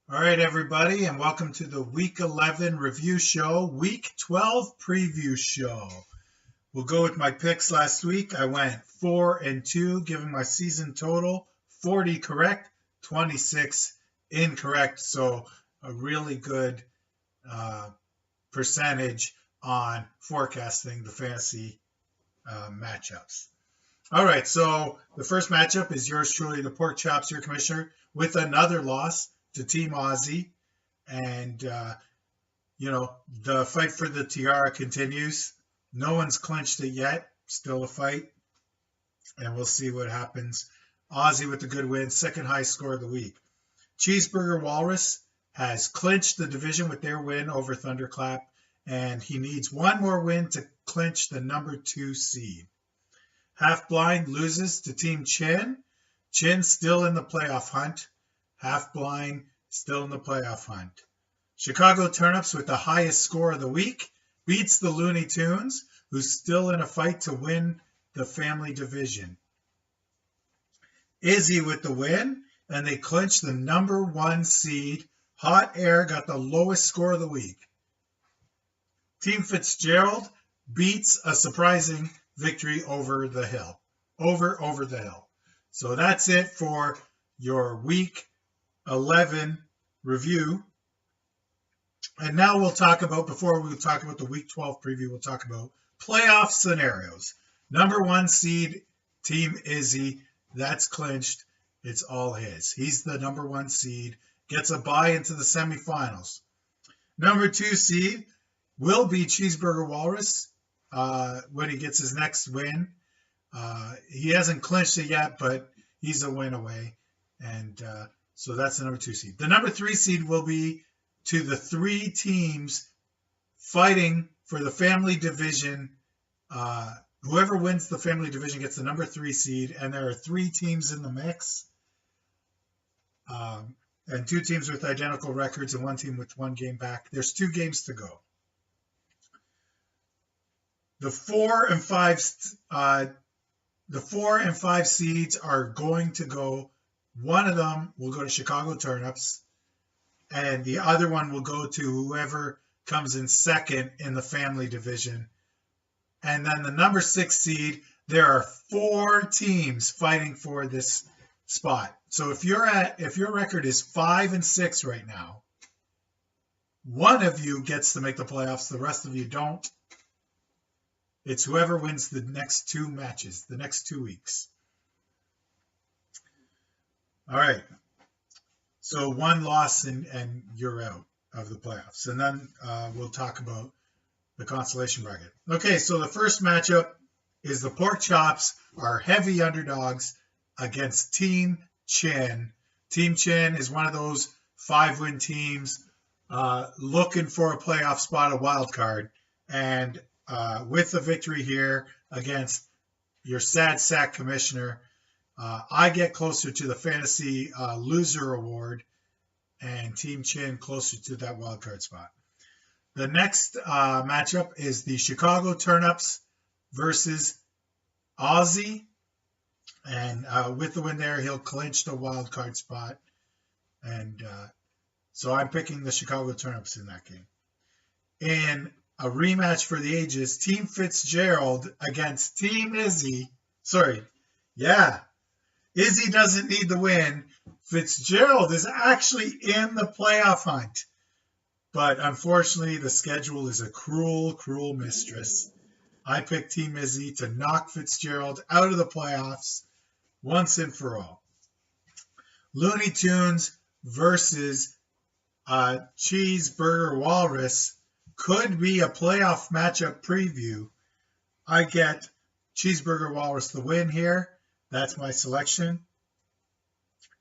All right, everybody, and welcome to the Week 11 review show, Week 12 preview show. We'll go with my picks last week. I went 4-2, giving my season total 40 correct, 26 incorrect. So a really good percentage on forecasting the fantasy matchups. All right, so the first matchup is yours truly, the Pork Chops, your commissioner, with another loss to Team Aussie. And, the fight for the tiara continues. No one's clinched it yet. Still a fight. And we'll see what happens. Aussie with the good win, second highest score of the week. Cheeseburger Walrus has clinched the division with their win over Thunderclap. And he needs one more win to clinch the number 2 seed. Half Blind loses to Team Chin. Chin still in the playoff hunt. Half Blind still in the playoff hunt. Chicago Turnips with the highest score of the week beats the Looney Tunes, who's still in a fight to win the family division. Izzy with the win, and they clinched the number 1 seed. Hot Air got the lowest score of the week. Team Fitzgerald beats a surprising victory over the hill. Over the hill. So that's it for your Week 11 review. And now we'll talk about, before we talk about the Week 12 preview, we'll talk about playoff scenarios. Number 1 seed, Team Izzy, that's clinched. It's all his. He's the number 1 seed, gets a bye into the semifinals. Number 2 seed will be Cheeseburger Walrus when he gets his next win. He hasn't clinched it yet, but he's a win away. And so that's the number 2 seed. The number 3 seed will be to the 3 teams fighting for the family division. Whoever wins the family division gets the number 3 seed, and there are 3 teams in the mix, and 2 teams with identical records and 1 team with 1 game back. There's 2 games to go. The 4 and 5 seeds are going to go. One of them will go to Chicago Turnips, and the other one will go to whoever comes in second in the family division. And then the number 6 seed, there are 4 teams fighting for this spot. So if your record is 5-6 right now, one of you gets to make the playoffs, the rest of you don't. It's whoever wins the next 2 matches, the next 2 weeks. All right. So 1 loss and you're out of the playoffs. And then we'll talk about the consolation bracket. Okay, so the first matchup is the Pork Chops are heavy underdogs against Team Chin. Team Chin is one of those 5-win teams looking for a playoff spot, a wild card. And with the victory here against your sad sack commissioner, I get closer to the fantasy loser award, and Team Chin closer to that wild card spot. The next matchup is the Chicago Turnips versus Aussie, and with the win there, he'll clinch the wild card spot. And so I'm picking the Chicago Turnips in that game. In a rematch for the ages, Team Fitzgerald against Team Izzy. Izzy doesn't need the win. Fitzgerald is actually in the playoff hunt. But unfortunately, the schedule is a cruel, cruel mistress. I picked Team Izzy to knock Fitzgerald out of the playoffs once and for all. Looney Tunes versus Cheeseburger Walrus could be a playoff matchup preview. I get Cheeseburger Walrus the win here. That's my selection.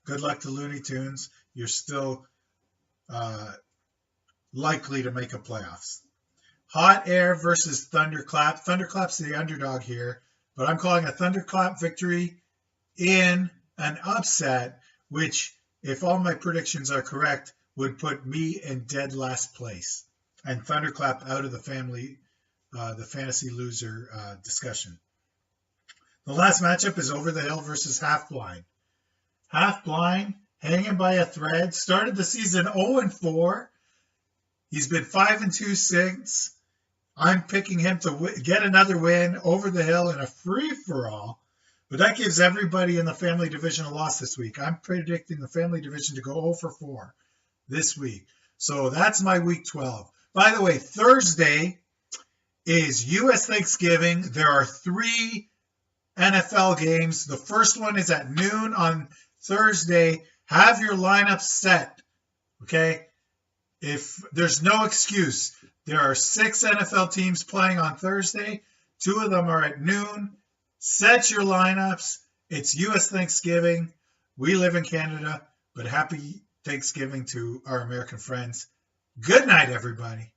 Good luck to Looney Tunes. You're still likely to make a playoffs. Hot Air versus Thunderclap. Thunderclap's the underdog here, but I'm calling a Thunderclap victory in an upset, which, if all my predictions are correct, would put me in dead last place and Thunderclap out of the fantasy loser discussion. The last matchup is Over the Hill versus Half Blind. Half Blind hanging by a thread. Started the season 0-4. He's been 5-2 since. I'm picking him to get another win over the hill in a free-for-all. But that gives everybody in the family division a loss this week. I'm predicting the family division to go 0-4 this week. So that's my week 12. By the way, Thursday is U.S. Thanksgiving. There are 3 NFL games. The first one is at noon on Thursday. Have your lineup set, okay? If there's no excuse, there are 6 NFL teams playing on Thursday. 2 of them are at noon. Set your lineups. It's U.S. Thanksgiving. We live in Canada, but happy Thanksgiving to our American friends. Good night, everybody.